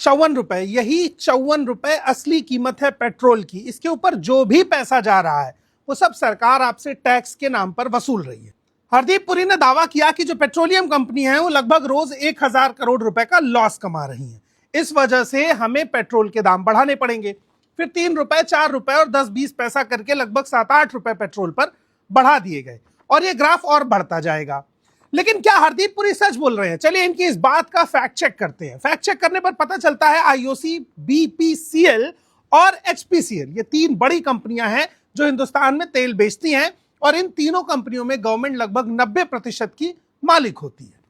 ₹54, यही ₹54 असली कीमत है पेट्रोल की। इसके ऊपर जो भी पैसा जा रहा है वो सब सरकार आपसे टैक्स के नाम पर वसूल रही है। हरदीप पुरी ने दावा किया कि जो पेट्रोलियम कंपनी है वो लगभग रोज 1000 करोड़ रुपए का लॉस कमा रही है। इस वजह से हमें पेट्रोल के दाम बढ़ाने पड़ेंगे। फिर ₹3, ₹4 और 10-20 पैसा करके लगभग ₹7-8 पेट्रोल पर बढ़ा दिए गए और ये ग्राफ और बढ़ता जाएगा। लेकिन क्या हरदीप पुरी सच बोल रहे हैं? चलिए इनकी इस बात का फैक्ट चेक करते हैं। फैक्ट चेक करने पर पता चलता है आईओसी, बीपीसीएल और एचपीसीएल, ये 3 बड़ी कंपनियां हैं जो हिंदुस्तान में तेल बेचती हैं और इन तीनों कंपनियों में गवर्नमेंट लगभग 90% की मालिक होती है।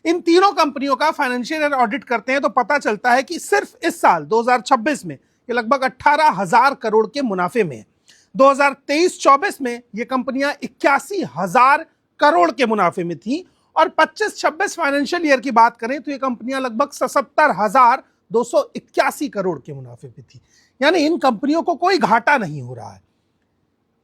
इन तीनों कंपनियों का फाइनेंशियल ईयर ऑडिट करते हैं तो पता चलता है कि सिर्फ इस साल 2026 में ये लगभग 18,000 करोड़ के मुनाफे में है। 2023-24 में ये कंपनियां 81,000 करोड़ के मुनाफे में थी और 25-26 फाइनेंशियल ईयर की बात करें तो ये कंपनियां लगभग 77,281 करोड़ के मुनाफे पे थी। यानी इन कंपनियों को कोई घाटा नहीं हो रहा है।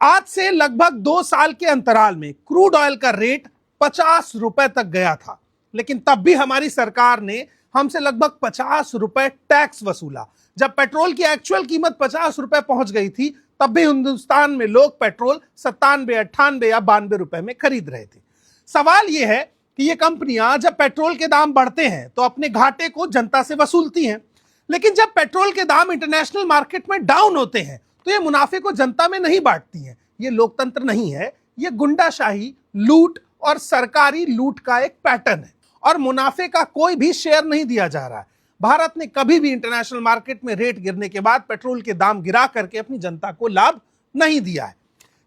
आज से लगभग 2 साल के अंतराल में क्रूड ऑयल का रेट ₹50 तक गया था, लेकिन तब भी हमारी सरकार ने हमसे लगभग ₹50 टैक्स वसूला। जब पेट्रोल की एक्चुअल कीमत ₹50 पहुंच गई थी तब भी हिंदुस्तान में लोग पेट्रोल 97, 98 या ₹92 में खरीद रहे थे। सवाल यह है कि ये कंपनियां जब पेट्रोल के दाम बढ़ते हैं तो अपने घाटे को जनता से वसूलती हैं, लेकिन जब पेट्रोल के दाम इंटरनेशनल मार्केट में डाउन होते हैं तो ये मुनाफे को जनता में नहीं बांटती हैं। ये लोकतंत्र नहीं है, ये गुंडाशाही, लूट और सरकारी लूट का एक पैटर्न है और मुनाफे का कोई भी शेयर नहीं दिया जा रहा है। भारत ने कभी भी इंटरनेशनल मार्केट में रेट गिरने के बाद पेट्रोल के दाम गिरा करके अपनी जनता को लाभ नहीं दिया है।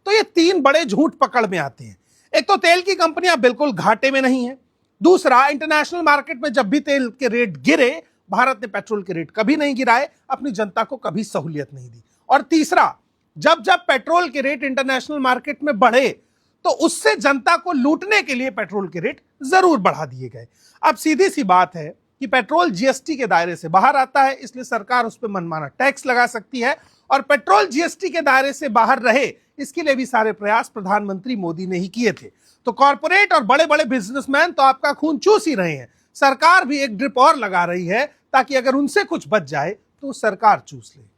तो ये 3 बड़े झूठ पकड़ में आते हैं। एक तो तेल की कंपनियां बिल्कुल घाटे में नहीं है। दूसरा, इंटरनेशनल मार्केट में जब भी तेल के रेट गिरे भारत ने पेट्रोल के रेट कभी नहीं गिराए, अपनी जनता को कभी सहूलियत नहीं दी। और तीसरा, जब जब पेट्रोल के रेट इंटरनेशनल मार्केट में बढ़े तो उससे जनता को लूटने के लिए पेट्रोल के रेट जरूर बढ़ा दिए गए। अब सीधी सी बात है कि पेट्रोल जीएसटी के दायरे से बाहर आता है, इसलिए सरकार उस पर मनमाना टैक्स लगा सकती है और पेट्रोल जीएसटी के दायरे से बाहर रहे इसके लिए भी सारे प्रयास प्रधानमंत्री मोदी ने ही किए थे। तो कॉर्पोरेट और बड़े बड़े बिजनेसमैन तो आपका खून चूस ही रहे हैं। सरकार भी एक ड्रिप और लगा रही है ताकि अगर उनसे कुछ बच जाए तो सरकार चूस ले।